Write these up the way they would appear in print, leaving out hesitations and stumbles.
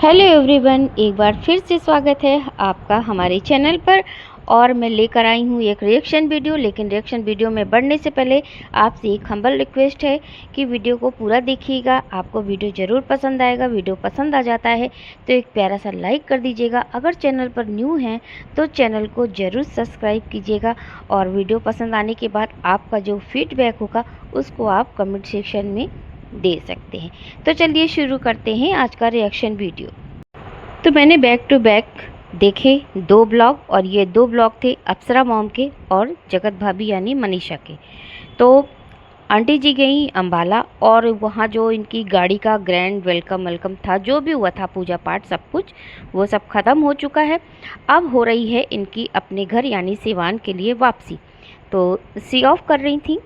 Hello everyone, एक बार फिर से स्वागत है आपका हमारे चैनल पर। और मैं लेकर आई हूँ एक रिएक्शन वीडियो। लेकिन रिएक्शन वीडियो में बढ़ने से पहले आपसे एक हम्बल रिक्वेस्ट है कि वीडियो को पूरा देखिएगा। आपको वीडियो ज़रूर पसंद आएगा। वीडियो पसंद आ जाता है तो एक प्यारा सा लाइक कर दीजिएगा। अगर चैनल पर न्यू हैं तो चैनल को ज़रूर सब्सक्राइब कीजिएगा। और वीडियो पसंद आने के बाद आपका जो फीडबैक होगा उसको आप कमेंट सेक्शन में दे सकते हैं। तो चलिए शुरू करते हैं आज का रिएक्शन वीडियो। तो मैंने बैक टू बैक देखे 2 ब्लॉग, और ये 2 ब्लॉग थे अप्सरा मॉम के और जगत भाभी यानी मनीषा के। तो आंटी जी गई अंबाला, और वहाँ जो इनकी गाड़ी का ग्रैंड वेलकम था, जो भी हुआ था पूजा पाठ सब कुछ, वो सब ख़त्म हो चुका है। अब हो रही है इनकी अपने घर यानी सिवान के लिए वापसी। तो सी ऑफ कर रही थी।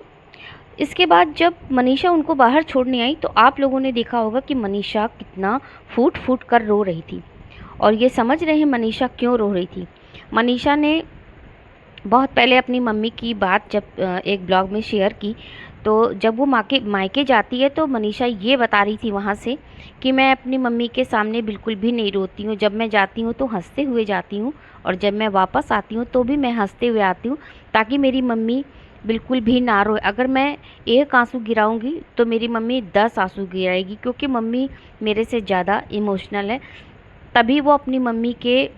इसके बाद जब मनीषा उनको बाहर छोड़ने आई तो आप लोगों ने देखा होगा कि मनीषा कितना फूट फूट कर रो रही थी। और ये समझ रहे हैं मनीषा क्यों रो रही थी। मनीषा ने बहुत पहले अपनी मम्मी की बात जब एक ब्लॉग में शेयर की, तो जब वो मायके जाती है तो मनीषा ये बता रही थी वहाँ से कि मैं अपनी मम्मी के सामने बिल्कुल भी नहीं रोती हूँ। जब मैं जाती हूँ तो हंसते हुए जाती हूँ, और जब मैं वापस आती हूँ तो भी मैं हंसते हुए आती हूँ, ताकि मेरी मम्मी बिल्कुल भी ना रोए। अगर मैं एक आंसू गिराऊंगी तो मेरी मम्मी 10 आंसू गिराएगी, क्योंकि मम्मी मेरे से ज़्यादा इमोशनल है। तभी वो अपनी मम्मी के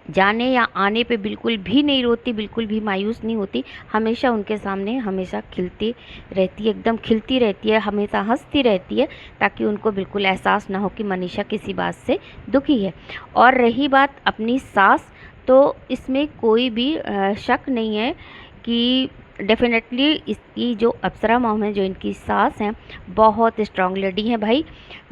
जाने या आने पे बिल्कुल भी नहीं रोती, बिल्कुल भी मायूस नहीं होती। हमेशा उनके सामने हमेशा खिलती रहती है, एकदम खिलती रहती है, हमेशा हंसती रहती है, ताकि उनको बिल्कुल एहसास ना हो कि मनीषा किसी बात से दुखी है। और रही बात अपनी सास, तो इसमें कोई भी शक नहीं है कि डेफिनेटली इसकी जो अप्सरा मॉम है, जो इनकी सास हैं, बहुत स्ट्रांग लेडी हैं भाई।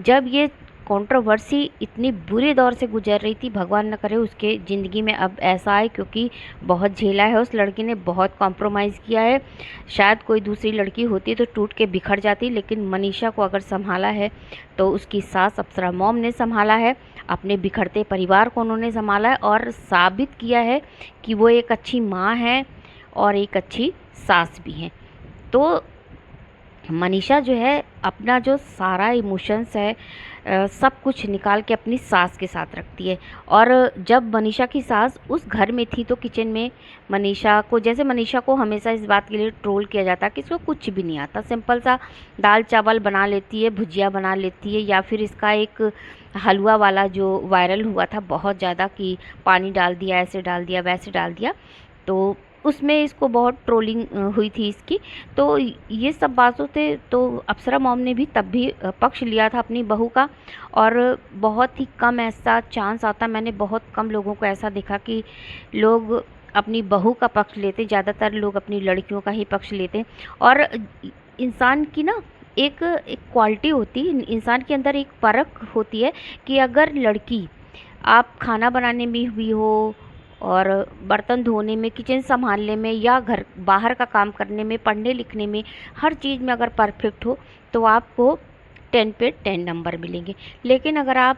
जब ये कंट्रोवर्सी इतनी बुरे दौर से गुजर रही थी, भगवान न करे उसके ज़िंदगी में अब ऐसा आए, क्योंकि बहुत झेला है उस लड़की ने, बहुत कॉम्प्रोमाइज़ किया है। शायद कोई दूसरी लड़की होती तो टूट के बिखर जाती, लेकिन मनीषा को अगर संभाला है तो उसकी सास अप्सरा मॉम ने संभाला है। अपने बिखरते परिवार को उन्होंने संभाला है और साबित किया है कि वो एक अच्छी माँ है और एक अच्छी सास भी हैं। तो मनीषा जो है अपना जो सारा इमोशंस है सब कुछ निकाल के अपनी सास के साथ रखती है। और जब मनीषा की सास उस घर में थी तो किचन में मनीषा को हमेशा इस बात के लिए ट्रोल किया जाता कि इसको कुछ भी नहीं आता, सिंपल सा दाल चावल बना लेती है, भुजिया बना लेती है, या फिर इसका एक हलवा वाला जो वायरल हुआ था बहुत ज़्यादा कि पानी डाल दिया, ऐसे डाल दिया, वैसे डाल दिया, तो उसमें इसको बहुत ट्रोलिंग हुई थी इसकी। तो ये सब बातों से तो अप्सरा मॉम ने भी तब भी पक्ष लिया था अपनी बहू का। और बहुत ही कम ऐसा चांस आता, मैंने बहुत कम लोगों को ऐसा देखा कि लोग अपनी बहू का पक्ष लेते, ज़्यादातर लोग अपनी लड़कियों का ही पक्ष लेते। और इंसान की ना एक क्वालिटी होती है, इंसान के अंदर एक फ़र्क होती है कि अगर लड़की आप खाना बनाने में भी हो, और बर्तन धोने में, किचन संभालने में, या घर बाहर का काम करने में, पढ़ने लिखने में, हर चीज़ में अगर परफेक्ट हो तो आपको 10 पे 10 नंबर मिलेंगे। लेकिन अगर आप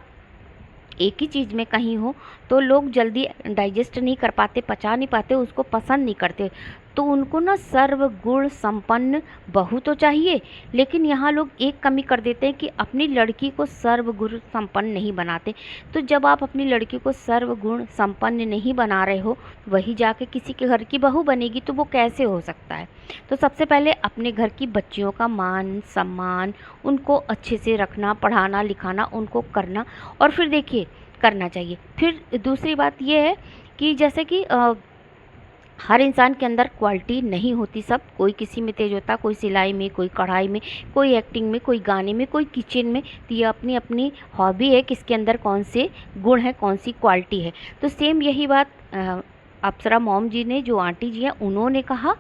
एक ही चीज़ में कहीं हो तो लोग जल्दी डाइजेस्ट नहीं कर पाते, पचा नहीं पाते, उसको पसंद नहीं करते। तो उनको ना सर्वगुण संपन्न बहू तो चाहिए, लेकिन यहाँ लोग एक कमी कर देते हैं कि अपनी लड़की को सर्वगुण संपन्न नहीं बनाते। तो जब आप अपनी लड़की को सर्वगुण संपन्न नहीं बना रहे हो, वही जाके किसी के घर की बहू बनेगी, तो वो कैसे हो सकता है। तो सबसे पहले अपने घर की बच्चियों का मान सम्मान, उनको अच्छे से रखना, पढ़ाना लिखाना उनको करना, और फिर देखिए करना चाहिए। फिर दूसरी बात ये है कि जैसे कि हर इंसान के अंदर क्वालिटी नहीं होती, सब कोई किसी में तेज होता, कोई सिलाई में, कोई कढ़ाई में, कोई एक्टिंग में, कोई गाने में, कोई किचन में। तो ये अपनी अपनी हॉबी है, किसके अंदर कौन से गुण है, कौन सी क्वालिटी है। तो सेम यही बात अप्सरा मॉम जी ने, जो आंटी जी हैं, उन्होंने कहा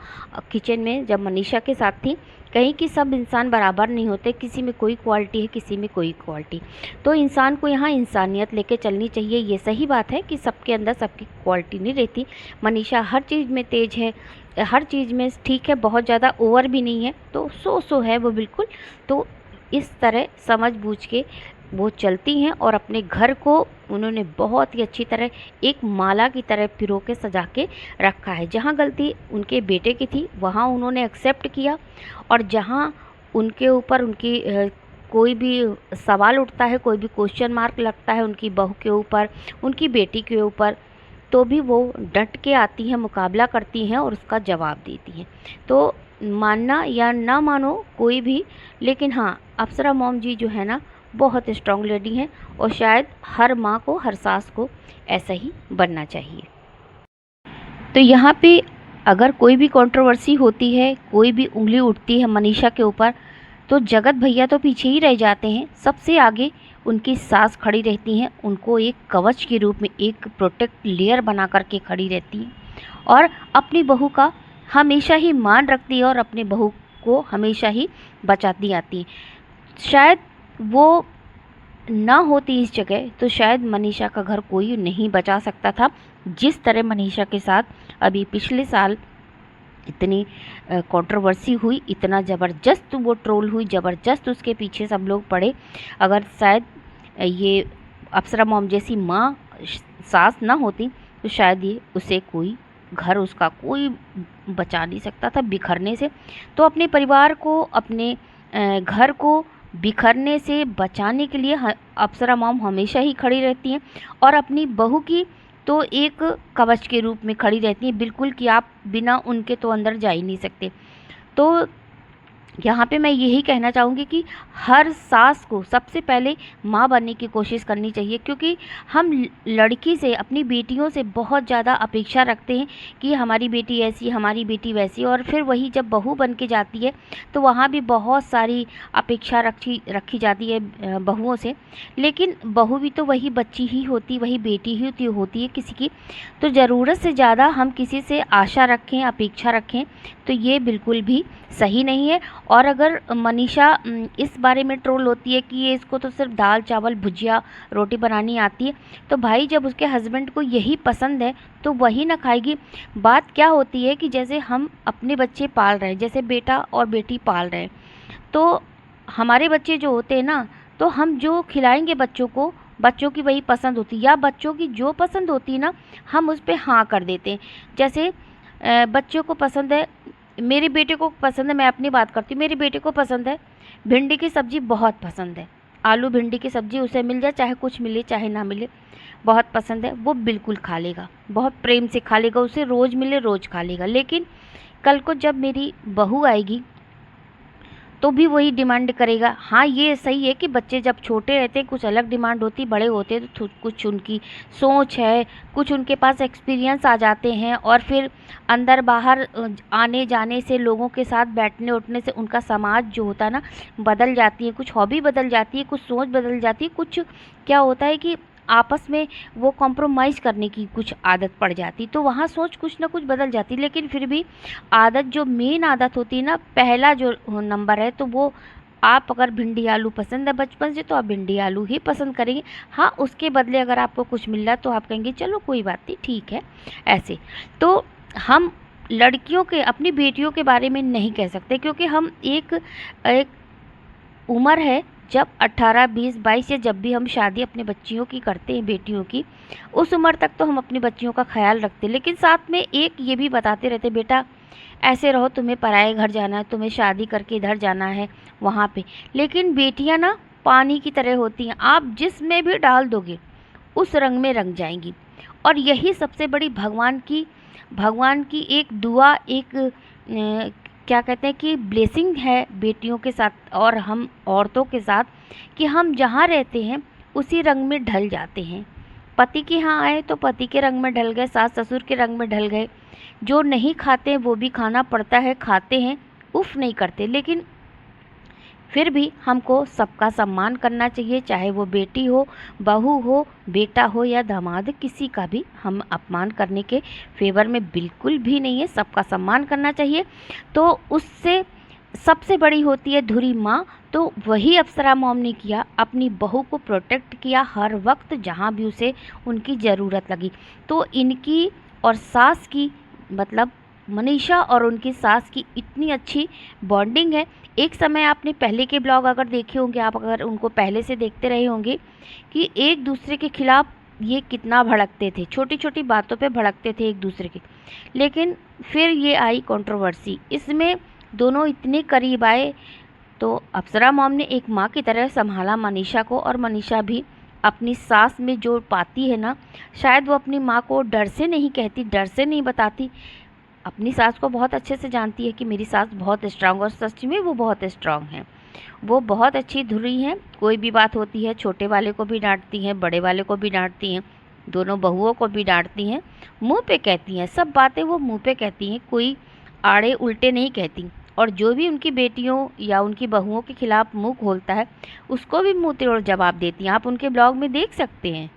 किचन में जब मनीषा के साथ थी, कहीं कि सब इंसान बराबर नहीं होते, किसी में कोई क्वालिटी है, किसी में कोई क्वालिटी। तो इंसान को यहाँ इंसानियत लेके चलनी चाहिए। ये सही बात है कि सबके अंदर सबकी क्वालिटी नहीं रहती। मनीषा हर चीज़ में तेज है, हर चीज़ में ठीक है, बहुत ज़्यादा ओवर भी नहीं है, तो सो है वो बिल्कुल। तो इस तरह समझ बूझ के वो चलती हैं, और अपने घर को उन्होंने बहुत ही अच्छी तरह एक माला की तरह पिरो के सजा के रखा है। जहाँ गलती उनके बेटे की थी वहाँ उन्होंने एक्सेप्ट किया, और जहाँ उनके ऊपर उनकी कोई भी सवाल उठता है, कोई भी क्वेश्चन मार्क लगता है उनकी बहू के ऊपर, उनकी बेटी के ऊपर, तो भी वो डट के आती हैं, मुकाबला करती हैं और उसका जवाब देती हैं। तो मानना या ना मानो कोई भी, लेकिन हाँ, अप्सरा मॉम जी जो है ना बहुत स्ट्रॉन्ग लेडी हैं और शायद हर माँ को, हर सास को ऐसा ही बनना चाहिए। तो यहाँ पे अगर कोई भी कंट्रोवर्सी होती है, कोई भी उंगली उठती है मनीषा के ऊपर, तो जगत भैया तो पीछे ही रह जाते हैं। सबसे आगे उनकी सास खड़ी रहती हैं, उनको एक कवच के रूप में, एक प्रोटेक्ट लेयर बना करके खड़ी रहती हैं और अपनी बहू का हमेशा ही मान रखती है और अपनी बहू को हमेशा ही बचाती आती है। शायद वो ना होती इस जगह तो शायद मनीषा का घर कोई नहीं बचा सकता था। जिस तरह मनीषा के साथ अभी पिछले साल इतनी कंट्रोवर्सी हुई, इतना ज़बरदस्त वो ट्रोल हुई, ज़बरदस्त उसके पीछे सब लोग पड़े, अगर शायद ये अप्सरा मॉम जैसी माँ, सास ना होती तो शायद ये उसे कोई घर, उसका कोई बचा नहीं सकता था बिखरने से। तो अपने परिवार को, अपने घर को बिखरने से बचाने के लिए अप्सरा मॉम हमेशा ही खड़ी रहती हैं और अपनी बहू की तो एक कवच के रूप में खड़ी रहती हैं, बिल्कुल कि आप बिना उनके तो अंदर जा ही नहीं सकते। तो यहाँ पे मैं यही कहना चाहूँगी कि हर सास को सबसे पहले माँ बनने की कोशिश करनी चाहिए, क्योंकि हम लड़की से, अपनी बेटियों से बहुत ज़्यादा अपेक्षा रखते हैं कि हमारी बेटी ऐसी, हमारी बेटी वैसी, और फिर वही जब बहू बन के जाती है तो वहाँ भी बहुत सारी अपेक्षा रखी जाती है बहुओं से। लेकिन बहू भी तो वही बच्ची ही होती, वही बेटी ही होती है किसी की। तो ज़रूरत से ज़्यादा हम किसी से आशा रखें, अपेक्षा रखें तो ये बिल्कुल भी सही नहीं है। और अगर मनीषा इस बारे में ट्रोल होती है कि ये इसको तो सिर्फ दाल चावल भुजिया रोटी बनानी आती है, तो भाई जब उसके हस्बैंड को यही पसंद है तो वही ना खाएगी। बात क्या होती है कि जैसे हम अपने बच्चे पाल रहे हैं, जैसे बेटा और बेटी पाल रहे हैं, तो हमारे बच्चे जो होते हैं ना, तो हम जो खिलाएंगे बच्चों को, बच्चों की वही पसंद होती है, या बच्चों की जो पसंद होती है ना हम उस पर हाँ कर देते हैं। जैसे बच्चों को पसंद है, मेरे बेटे को पसंद है, मैं अपनी बात करती हूँ, मेरे बेटे को पसंद है भिंडी की सब्ज़ी, बहुत पसंद है, आलू भिंडी की सब्ज़ी उसे मिल जाए, चाहे कुछ मिले चाहे ना मिले, बहुत पसंद है, वो बिल्कुल खा लेगा, बहुत प्रेम से खा लेगा, उसे रोज़ मिले रोज़ खा लेगा। लेकिन कल को जब मेरी बहू आएगी तो भी वही डिमांड करेगा। हाँ, ये सही है कि बच्चे जब छोटे रहते हैं कुछ अलग डिमांड होती, बड़े होते हैं तो कुछ उनकी सोच है, कुछ उनके पास एक्सपीरियंस आ जाते हैं और फिर अंदर बाहर आने जाने से, लोगों के साथ बैठने उठने से उनका समाज जो होता है ना बदल जाती है, कुछ हॉबी बदल जाती है, कुछ सोच बदल जाती है, कुछ क्या होता है कि आपस में वो कॉम्प्रोमाइज़ करने की कुछ आदत पड़ जाती, तो वहाँ सोच कुछ ना कुछ बदल जाती। लेकिन फिर भी आदत, जो मेन आदत होती है ना, पहला जो नंबर है, तो वो आप अगर भिंडी आलू पसंद है बचपन से तो आप भिंडी आलू ही पसंद करेंगे। हाँ, उसके बदले अगर आपको कुछ मिल रहा है तो आप कहेंगे चलो कोई बात नहीं, ठीक है। ऐसे तो हम लड़कियों के, अपनी बेटियों के बारे में नहीं कह सकते, क्योंकि हम एक उम्र है जब 18, 20, 22 या जब भी हम शादी अपने बच्चियों की करते हैं, बेटियों की, उस उम्र तक तो हम अपनी बच्चियों का ख्याल रखते हैं। लेकिन साथ में एक ये भी बताते रहते, बेटा ऐसे रहो, तुम्हें पराए घर जाना है, तुम्हें शादी करके इधर जाना है वहाँ पे। लेकिन बेटियाँ ना पानी की तरह होती हैं, आप जिसमें भी डाल दोगे उस रंग में रंग जाएंगी। और यही सबसे बड़ी भगवान की एक दुआ, एक क्या कहते हैं कि ब्लेसिंग है बेटियों के साथ और हम औरतों के साथ, कि हम जहाँ रहते हैं उसी रंग में ढल जाते हैं। पति के यहाँ आए तो पति के रंग में ढल गए, सास ससुर के रंग में ढल गए, जो नहीं खाते वो भी खाना पड़ता है, खाते हैं, उफ नहीं करते। लेकिन फिर भी हमको सबका सम्मान करना चाहिए, चाहे वो बेटी हो, बहू हो, बेटा हो या दामाद, किसी का भी हम अपमान करने के फेवर में बिल्कुल भी नहीं है, सबका सम्मान करना चाहिए। तो उससे सबसे बड़ी होती है धुरी माँ, तो वही अप्सरा मॉम ने किया, अपनी बहू को प्रोटेक्ट किया हर वक्त जहाँ भी उसे उनकी ज़रूरत लगी। तो इनकी और सास की, मतलब मनीषा और उनकी सास की इतनी अच्छी बॉन्डिंग है। एक समय आपने पहले के ब्लॉग अगर देखे होंगे, आप अगर उनको पहले से देखते रहे होंगे कि एक दूसरे के खिलाफ ये कितना भड़कते थे, छोटी छोटी बातों पे भड़कते थे एक दूसरे के। लेकिन फिर ये आई कंट्रोवर्सी, इसमें दोनों इतने करीब आए, तो अप्सरा मॉम ने एक माँ की तरह संभाला मनीषा को, और मनीषा भी अपनी सास में जो पाती है ना, शायद वो अपनी माँ को डर से नहीं कहती, डर से नहीं बताती, अपनी सास को बहुत अच्छे से जानती है कि मेरी सास बहुत स्ट्रांग, और सच में वो बहुत स्ट्रांग है, वो बहुत अच्छी धुरी हैं। कोई भी बात होती है छोटे वाले को भी डांटती हैं, बड़े वाले को भी डांटती हैं, दोनों बहुओं को भी डांटती हैं, मुंह पे कहती हैं, सब बातें वो मुंह पे कहती हैं, कोई आड़े उल्टे नहीं कहती। और जो भी उनकी बेटियों या उनकी बहुओं के खिलाफ मुंह खोलता है उसको भी मुंह तोड़ जवाब देती हैं, आप उनके ब्लॉग में देख सकते हैं।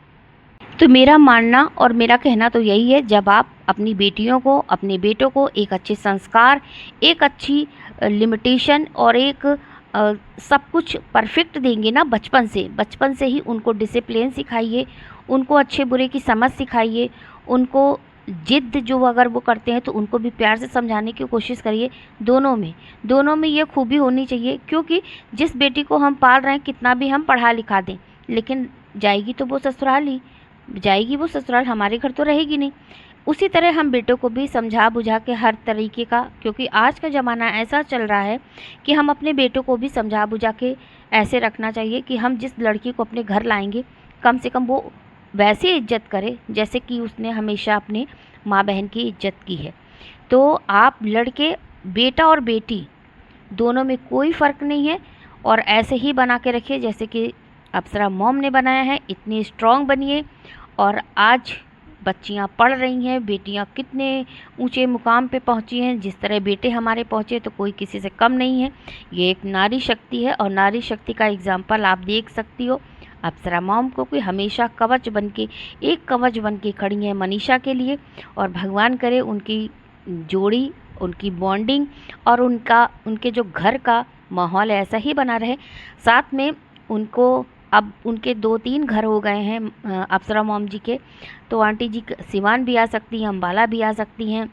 तो मेरा मानना और मेरा कहना तो यही है, जब आप अपनी बेटियों को, अपने बेटों को एक अच्छे संस्कार, एक अच्छी लिमिटेशन और एक सब कुछ परफेक्ट देंगे ना, बचपन से ही उनको डिसिप्लिन सिखाइए, उनको अच्छे बुरे की समझ सिखाइए, उनको जिद जो अगर वो करते हैं तो उनको भी प्यार से समझाने की कोशिश करिए। दोनों में ये खूबी होनी चाहिए, क्योंकि जिस बेटी को हम पाल रहे हैं, कितना भी हम पढ़ा लिखा दें, लेकिन जाएगी तो वो ससुराल ही जाएगी, वो ससुराल, हमारे घर तो रहेगी नहीं। उसी तरह हम बेटों को भी समझा बुझा के हर तरीके का, क्योंकि आज का ज़माना ऐसा चल रहा है कि हम अपने बेटों को भी समझा बुझा के ऐसे रखना चाहिए कि हम जिस लड़की को अपने घर लाएंगे कम से कम वो वैसे इज्जत करे जैसे कि उसने हमेशा अपने माँ बहन की इज्जत की है। तो आप लड़के, बेटा और बेटी दोनों में कोई फ़र्क नहीं है, और ऐसे ही बना के रखिए जैसे कि अप्सरा मॉम ने बनाया है। इतनी स्ट्रॉन्ग बनिए, और आज बच्चियां पढ़ रही हैं, बेटियां कितने ऊंचे मुकाम पे पहुंची हैं, जिस तरह बेटे हमारे पहुंचे तो कोई किसी से कम नहीं है। ये एक नारी शक्ति है, और नारी शक्ति का एग्जाम्पल आप देख सकती हो अप्सरा मॉम को, कि हमेशा कवच बन के खड़ी हैं मनीषा के लिए। और भगवान करे उनकी जोड़ी, उनकी बॉन्डिंग और उनके जो घर का माहौल ऐसा ही बना रहे। साथ में उनको, अब उनके 2-3 घर हो गए हैं अप्सरा मॉम जी के, तो आंटी जी सिवान भी आ सकती हैं, अम्बाला भी आ सकती हैं,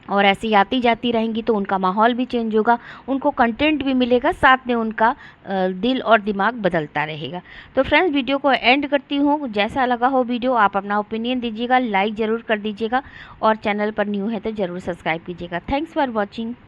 और ऐसी आती जाती रहेंगी तो उनका माहौल भी चेंज होगा, उनको कंटेंट भी मिलेगा, साथ में उनका दिल और दिमाग बदलता रहेगा। तो फ्रेंड्स, वीडियो को एंड करती हूँ। जैसा लगा हो वीडियो, आप अपना ओपिनियन दीजिएगा, लाइक ज़रूर कर दीजिएगा, और चैनल पर न्यू है तो ज़रूर सब्सक्राइब कीजिएगा। Thanks for watching.